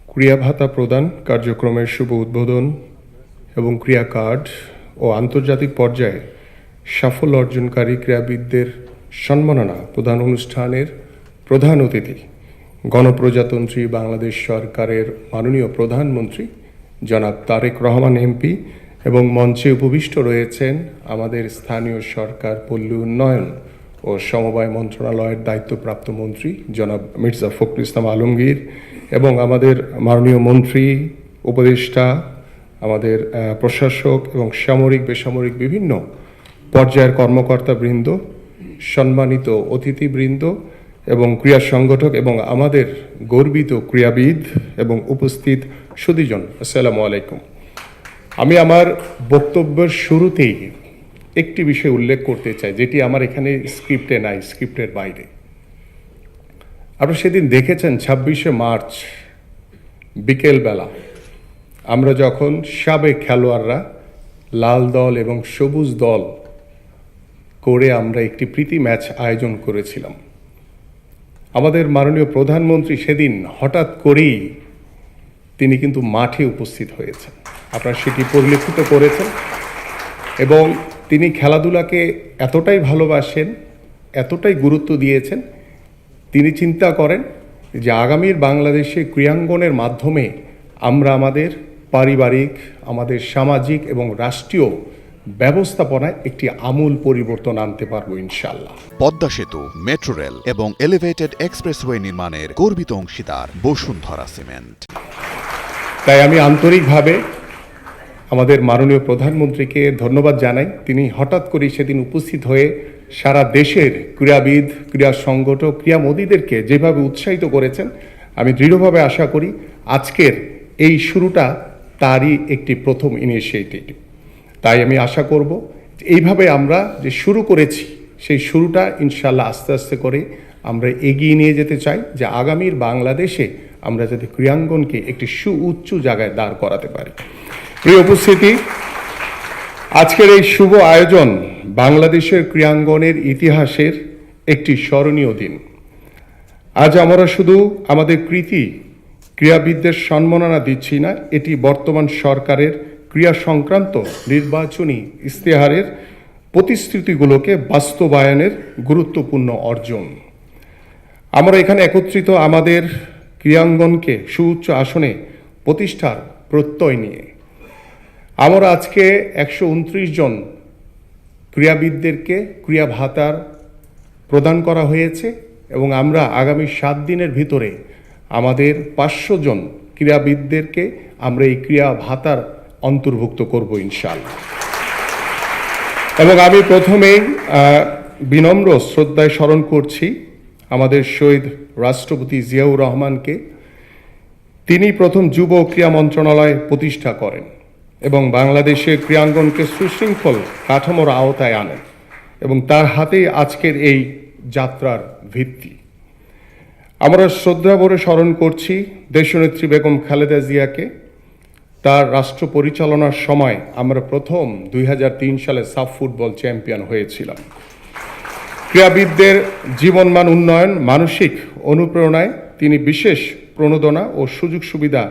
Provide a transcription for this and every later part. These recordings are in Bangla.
ক্রিয়া ভাতা প্রদান কার্যক্রমের শুভ উদ্বোধন এবং ক্রিয়া কার্ড ও আন্তর্জাতিক পর্যায়ে সাফল্য অর্জনকারী ক্রীড়াবিদদের সম্মাননা প্রদান অনুষ্ঠানের প্রধান অতিথি গণপ্রজাতন্ত্রী বাংলাদেশ সরকারের মাননীয় প্রধানমন্ত্রী জনাব তারেক রহমান এমপি এবং মঞ্চে উপবিষ্ট রয়েছেন আমাদের স্থানীয় সরকার পল্লী উন্নয়ন ও সমবায় মন্ত্রণালয়ের দায়িত্বপ্রাপ্ত মন্ত্রী জনাব মির্জা ফখরুল ইসলাম আলমগীর এবং আমাদের মাননীয় মন্ত্রী উপদেষ্টা আমাদের প্রশাসক এবং সামরিক বেসামরিক বিভিন্ন পর্যায়ের কর্মকর্তাবৃন্দ, সম্মানিত অতিথিবৃন্দ এবং ক্রীড়া সংগঠক এবং আমাদের গর্বিত ক্রীড়াবিদ এবং উপস্থিত সুধীজন, আসসালামু আলাইকুম। আমি আমার বক্তব্যের শুরুতেই একটি বিষয় উল্লেখ করতে চাই, যেটি আমার এখানে স্ক্রিপ্টে নাই, স্ক্রিপ্টের বাইরে। আপনারা সেদিন দেখেছেন 26শে মার্চ বিকেলবেলা আমরা যখন সাবেক খেলোয়াড়রা লাল দল এবং সবুজ দল করে আমরা একটি প্রীতি ম্যাচ আয়োজন করেছিলাম। আমাদের মাননীয় প্রধানমন্ত্রী সেদিন হঠাৎ করেই তিনি কিন্তু মাঠে উপস্থিত হয়েছেন, আপনারা সেটি পরিলক্ষিত করেছেন। এবং তিনি খেলাধুলাকে এতটাই ভালোবাসেন, এতটাই গুরুত্ব দিয়েছেন, তিনি চিন্তা করেন যে আগামীর বাংলাদেশে ক্রীড়াঙ্গনের মাধ্যমে আমরা আমাদের পারিবারিক, আমাদের সামাজিক এবং রাষ্ট্রীয় ব্যবস্থাপনায় একটি আমূল পরিবর্তন আনতে পারবো ইনশাআল্লাহ। পদ্মা সেতু, মেট্রো রেল এবং এলিভেটেড এক্সপ্রেসওয়ে নির্মাণের গর্বিত অংশীদার বসুন্ধরা সিমেন্ট। তাই আমি আন্তরিকভাবে আমাদের মাননীয় প্রধানমন্ত্রীকে ধন্যবাদ জানাই। তিনি হঠাৎ করেই সেদিন উপস্থিত হয়ে সারা দেশের ক্রীড়াবিদ, ক্রীড়া সংগঠক, ক্রীড়ামোদীদেরকে যেভাবে উৎসাহিত করেছেন, আমি দৃঢ়ভাবে আশা করি আজকের এই শুরুটা তারই একটি প্রথম ইনিশিয়েটিভ। তাই আমি আশা করব এইভাবে আমরা যে শুরু করেছি সেই শুরুটা ইনশাআল্লাহ আস্তে আস্তে করে আমরা এগিয়ে নিয়ে যেতে চাই, যে আগামীর বাংলাদেশে আমরা যাতে ক্রীড়াঙ্গনকে একটি সুউচ্চ জায়গায় দাঁড় করাতে পারি। প্রিয় উপস্থিতি, আজকের এই শুভ আয়োজন বাংলাদেশের ক্রীড়াঙ্গনের ইতিহাসের একটি স্মরণীয় দিন। আজ আমরা শুধু আমাদের কৃতি ক্রীড়াবিদদের সম্মাননা দিচ্ছি না, এটি বর্তমান সরকারের ক্রীড়া সংক্রান্ত নির্বাচনী ইশতেহারের প্রতিশ্রুতিগুলোকে বাস্তবায়নের গুরুত্বপূর্ণ অর্জন। আমরা এখানে একত্রিত আমাদের ক্রীড়াঙ্গনকে সুউচ্চ আসনে প্রতিষ্ঠার প্রত্যয় নিয়ে আমরা আজকে 129 জন ক্রীড়াবিদদেরকে ক্রীড়া ভাতার প্রদান করা হয়েছে এবং আমরা আগামী 7 দিনের ভিতরে আমাদের 500 জন ক্রীড়াবিদদেরকে আমরা এই ক্রীড়া ভাতার অন্তর্ভুক্ত করব ইনশাআল্লাহ। এবং আমি প্রথমেই বিনম্র শ্রদ্ধায় স্মরণ করছি আমাদের শহীদ রাষ্ট্রপতি জিয়াউর রহমানকে। তিনি প্রথম যুব ক্রীড়া মন্ত্রণালয় প্রতিষ্ঠা করেন এবং বাংলাদেশের ক্রীড়াঙ্গনকে সুশৃঙ্খল কাঠামোর আওতায় আনেন এবং তার হাতেই আজকের এই যাত্রার ভিত্তি। আমরা শ্রদ্ধা ভরে স্মরণ করছি দেশনেত্রী বেগম খালেদা জিয়াকে। তার রাষ্ট্র পরিচালনার সময় আমরা প্রথম 2003 সালে সাফ ফুটবল চ্যাম্পিয়ন হয়েছিলাম। ক্রীড়াবিদদের জীবনমান উন্নয়ন, মানসিক অনুপ্রেরণায় তিনি বিশেষ প্রণোদনা ও সুযোগ সুবিধা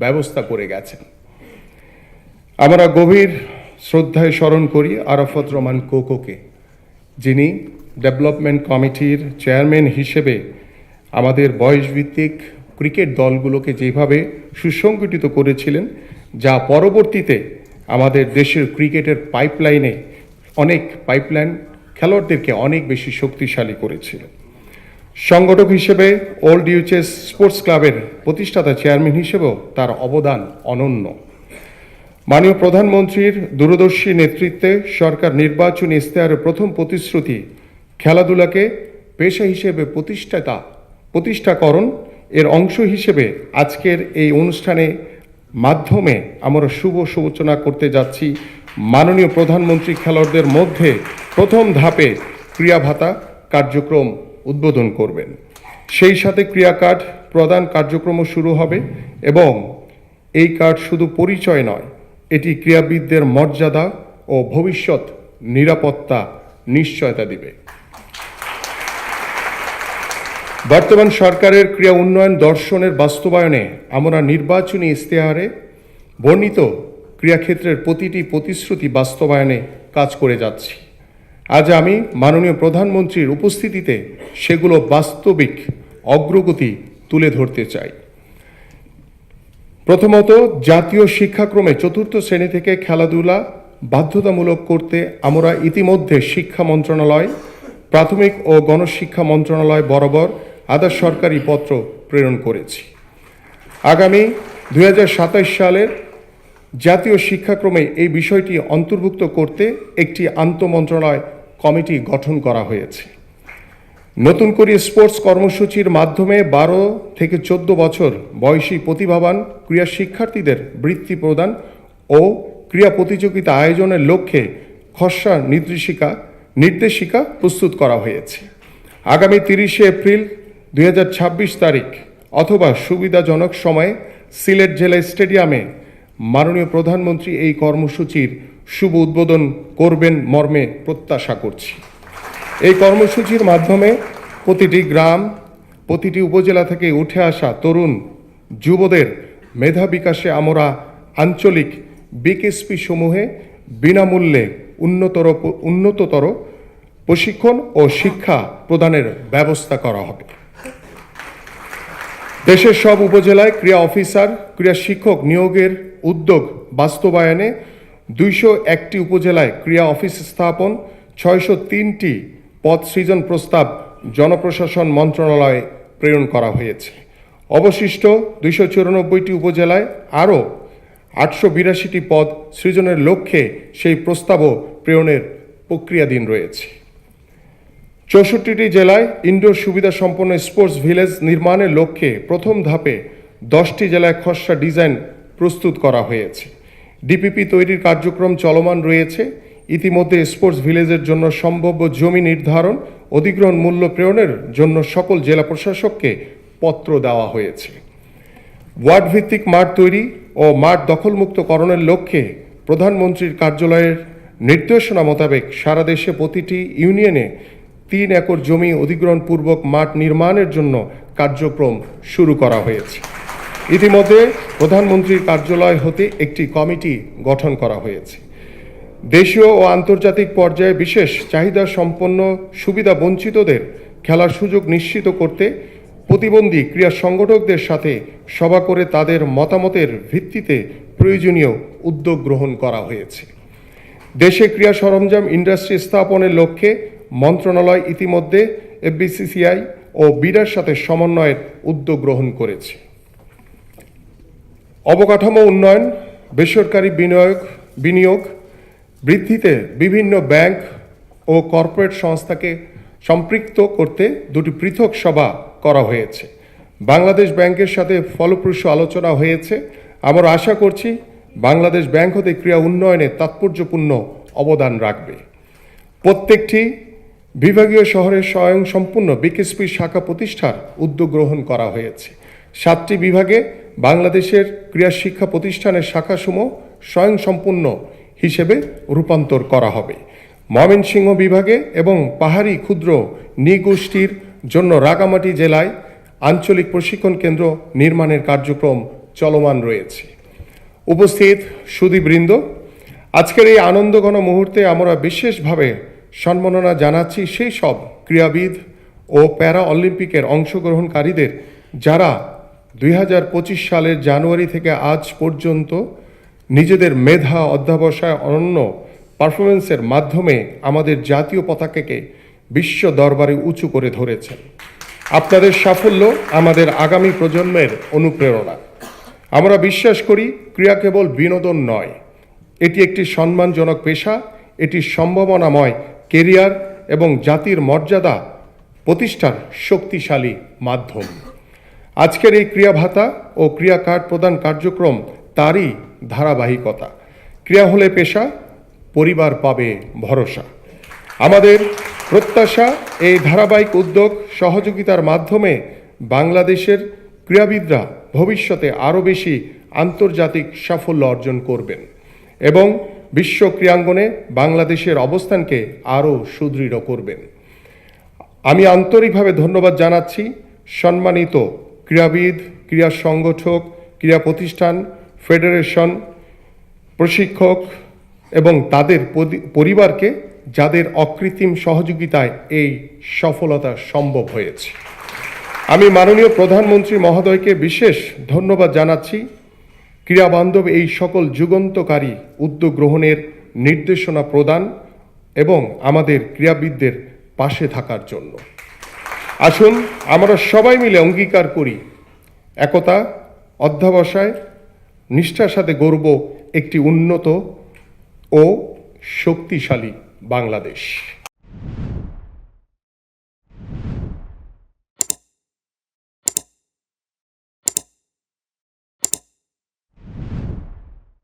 ব্যবস্থা করে গেছেন। আমরা গভীর শ্রদ্ধায় স্মরণ করি আরাফাত রহমান কোকোকে, যিনি ডেভেলপমেন্ট কমিটির চেয়ারম্যান হিসেবে আমাদের বয়সভিত্তিক ক্রিকেট দলগুলোকে যেভাবে সুসংগঠিত করেছিলেন, যা পরবর্তীতে আমাদের দেশের ক্রিকেটের পাইপলাইনে খেলোয়াড়দেরকে অনেক বেশি শক্তিশালী করেছিল। সংগঠক হিসেবে ওল্ড ইউচেস স্পোর্টস ক্লাবের প্রতিষ্ঠাতা চেয়ারম্যান হিসেবেও তার অবদান অনন্য। মাননীয় প্রধানমন্ত্রীর দূরদর্শী নেতৃত্বে সরকার নির্বাচনী ইশতেহারের প্রথম প্রতিশ্রুতি খেলাধুলাকে পেশা হিসেবে প্রতিষ্ঠাকরণ এর অংশ হিসেবে আজকের এই অনুষ্ঠানে মাধ্যমে আমরা শুভ সূচনা করতে যাচ্ছি। মাননীয় প্রধানমন্ত্রী খেলোয়াড়দের মধ্যে প্রথম ধাপে ক্রীড়া ভাতা কার্যক্রম উদ্বোধন করবেন। সেই সাথে ক্রীড়া কার্ড প্রদান কার্যক্রমও শুরু হবে এবং এই কার্ড শুধু পরিচয় নয়, এটি ক্রীড়াবিদদের মর্যাদা ও ভবিষ্যৎ নিরাপত্তা নিশ্চয়তা দিবে। বর্তমান সরকারের ক্রীড়া উন্নয়ন দর্শনের বাস্তবায়নে আমরা নির্বাচনী ইশতেহারে বর্ণিত ক্রীড়াক্ষেত্রের প্রতিটি প্রতিশ্রুতি বাস্তবায়নে কাজ করে যাচ্ছি। আজ আমি মাননীয় প্রধানমন্ত্রীর উপস্থিতিতে সেগুলো বাস্তবিক অগ্রগতি তুলে ধরতে চাই। প্রথমত, জাতীয় শিক্ষাক্রমে চতুর্থ শ্রেণী থেকে খেলাধুলা বাধ্যতামূলক করতে আমরা ইতিমধ্যে শিক্ষা মন্ত্রণালয়, প্রাথমিক ও গণশিক্ষা মন্ত্রণালয় বরাবর আধা সরকারি পত্র প্রেরণ করেছি। আগামী 2027 সালের জাতীয় শিক্ষাক্রমে এই বিষয়টি অন্তর্ভুক্ত করতে একটি আন্তঃমন্ত্রণালয় কমিটি গঠন করা হয়েছে। নতুন করে স্পোর্টস কর্মসূচির মাধ্যমে 12 থেকে 14 বছর বয়সী প্রতিভাবান ক্রীড়া শিক্ষার্থীদের বৃত্তি প্রদান ও ক্রীড়া প্রতিযোগিতা আয়োজনের লক্ষ্যে খসড়া নির্দেশিকা প্রস্তুত করা হয়েছে। আগামী 30 এপ্রিল 2026 তারিখ অথবা সুবিধাজনক সময়ে সিলেট জেলা স্টেডিয়ামে মাননীয় প্রধানমন্ত্রী এই কর্মসূচির শুভ উদ্বোধন করবেন মর্মে প্রত্যাশা করছি। এই কর্মসূচির মাধ্যমে প্রতিটি গ্রাম, প্রতিটি উপজেলা থেকে উঠে আসা তরুণ যুবদের মেধা বিকাশে আমরা আঞ্চলিক বিকেএসপি সমূহে বিনামূল্যে উন্নততর প্রশিক্ষণ ও শিক্ষা প্রদানের ব্যবস্থা করা হবে। দেশের সব উপজেলায় ক্রীড়া অফিসার, ক্রীড়া শিক্ষক নিয়োগের উদ্যোগ বাস্তবায়নে 201টি উপজেলায় ক্রীড়া অফিস স্থাপন, 603টি পদ সৃজন প্রস্তাব জনপ্রশাসন মন্ত্রণালয়ে প্রেরণ করা হয়েছে। অবশিষ্ট 294টি উপজেলায় আরও 882টি পদ সৃজনের লক্ষ্যে সেই প্রস্তাবও প্রেরণের প্রক্রিয়াধীন রয়েছে। 64টি জেলায় ইনডোর সুবিধা সম্পন্ন স্পোর্টস ভিলেজ নির্মাণের লক্ষ্যে প্রথম ধাপে 10টি জেলায় খসড়া ডিজাইন প্রস্তুত করা হয়েছে। ডিপিপি তৈরির কার্যক্রম চলমান রয়েছে। ইতিমধ্যে স্পোর্টস ভিলেজের জন্য সম্ভাব্য জমি নির্ধারণ, অধিগ্রহণ মূল্য প্রেরণের জন্য সকল জেলা প্রশাসককে পত্র দেওয়া হয়েছে। ওয়ার্ড ভিত্তিক মাঠ তৈরি ও মাঠ দখলমুক্তকরণের লক্ষ্যে প্রধানমন্ত্রীর কার্যালয়ের নির্দেশনা মোতাবেক সারা দেশে প্রতিটি ইউনিয়নে 3 একর জমি অধিগ্রহণপূর্বক মাঠ নির্মাণের জন্য কার্যক্রম শুরু করা হয়েছে। ইতিমধ্যে প্রধানমন্ত্রীর কার্যালয় হতে একটি কমিটি গঠন করা হয়েছে। দেশীয় ও আন্তর্জাতিক পর্যায়ে বিশেষ চাহিদা সম্পন্ন সুবিধা বঞ্চিতদের খেলার সুযোগ নিশ্চিত করতে প্রতিবন্ধী ক্রীড়া সংগঠকদের সাথে সভা করে তাদের মতামতের ভিত্তিতে প্রয়োজনীয় উদ্যোগ গ্রহণ করা হয়েছে। দেশে ক্রীড়া সরঞ্জাম ইন্ডাস্ট্রি স্থাপনের লক্ষ্যে মন্ত্রণালয় ইতিমধ্যে এফবিসিসিআই ও বিডার সাথে সমন্বয়ের উদ্যোগ গ্রহণ করেছে। অবকাঠামো উন্নয়ন, বেসরকারি বিনিয়োগ বৃদ্ধিতে বিভিন্ন ব্যাংক ও কর্পোরেট সংস্থাকে সম্পৃক্ত করতে 2টি পৃথক সভা করা হয়েছে। বাংলাদেশ ব্যাংকের সাথে ফলপ্রসূ আলোচনা হয়েছে। আমরা আশা করছি বাংলাদেশ ব্যাংক হতে ক্রীড়া উন্নয়নে তাৎপর্যপূর্ণ অবদান রাখবে। প্রত্যেকটি বিভাগীয় শহরে স্বয়ংসম্পূর্ণ বিকেএসপি শাখা প্রতিষ্ঠার উদ্যোগ গ্রহণ করা হয়েছে। 7টি বিভাগে বাংলাদেশের ক্রীড়া শিক্ষা প্রতিষ্ঠানের শাখাসমূহ স্বয়ংসম্পূর্ণ হিসেবে রূপান্তর করা হবে। ময়মনসিংহ বিভাগে এবং পাহাড়ি ক্ষুদ্র নৃগোষ্ঠীর জন্য রাঙামাটি জেলায় আঞ্চলিক প্রশিক্ষণ কেন্দ্র নির্মাণের কার্যক্রম চলমান রয়েছে। উপস্থিত সুধীবৃন্দ, আজকের এই আনন্দঘন মুহূর্তে আমরা বিশেষভাবে সম্মাননা জানাচ্ছি সেই সব ক্রীড়াবিদ ও প্যারা অলিম্পিকের অংশগ্রহণকারীদের যারা 2025 সালের জানুয়ারি থেকে আজ পর্যন্ত নিজেদের মেধা, অধ্যবসায়, অনন্য পারফরমেন্সের মাধ্যমে আমাদের জাতীয় পতাকাকে বিশ্ব দরবারে উঁচু করে ধরেছেন। আপনাদের সাফল্য আমাদের আগামী প্রজন্মের অনুপ্রেরণা। আমরা বিশ্বাস করি ক্রীড়া কেবল বিনোদন নয়, এটি একটি সম্মানজনক পেশা, এটি সম্ভাবনাময় কেরিয়ার এবং জাতির মর্যাদা প্রতিষ্ঠার শক্তিশালী মাধ্যম। আজকের এই ক্রীড়া ভাতা ও ক্রীড়া কার্ড প্রদান কার্যক্রম তারই ধারাবাহিকতা। ক্রীড়া হলে পেশা, পরিবার পাবে ভরসা। আমাদের প্রত্যাশা এই ধারাবাহিক উদ্যোগ সহযোগিতার মাধ্যমে বাংলাদেশের ক্রীড়াবিদরা ভবিষ্যতে আরও বেশি আন্তর্জাতিক সাফল্য অর্জন করবেন এবং বিশ্ব ক্রীড়াঙ্গনে বাংলাদেশের অবস্থানকে আরও সুদৃঢ় করবেন। আমি আন্তরিকভাবে ধন্যবাদ জানাচ্ছি সম্মানিত ক্রীড়াবিদ, ক্রীড়া সংগঠক, ক্রীড়া প্রতিষ্ঠান, ফেডারেশন, প্রশিক্ষক এবং তাদের পরিবারকে, যাদের অকৃত্রিম সহযোগিতায় এই সফলতা সম্ভব হয়েছে। আমি মাননীয় প্রধানমন্ত্রী মহোদয়কে বিশেষ ধন্যবাদ জানাচ্ছি ক্রীড়াবান্ধব এই সকল যুগান্তকারী উদ্যোগ গ্রহণের নির্দেশনা প্রদান এবং আমাদের ক্রীড়াবিদদের পাশে থাকার জন্য। আসুন আমরা সবাই মিলে অঙ্গীকার করি, একতা, অধ্যবসায়, নিষ্ঠার সাথে গড়ব একটি উন্নত ও শক্তিশালী বাংলাদেশ।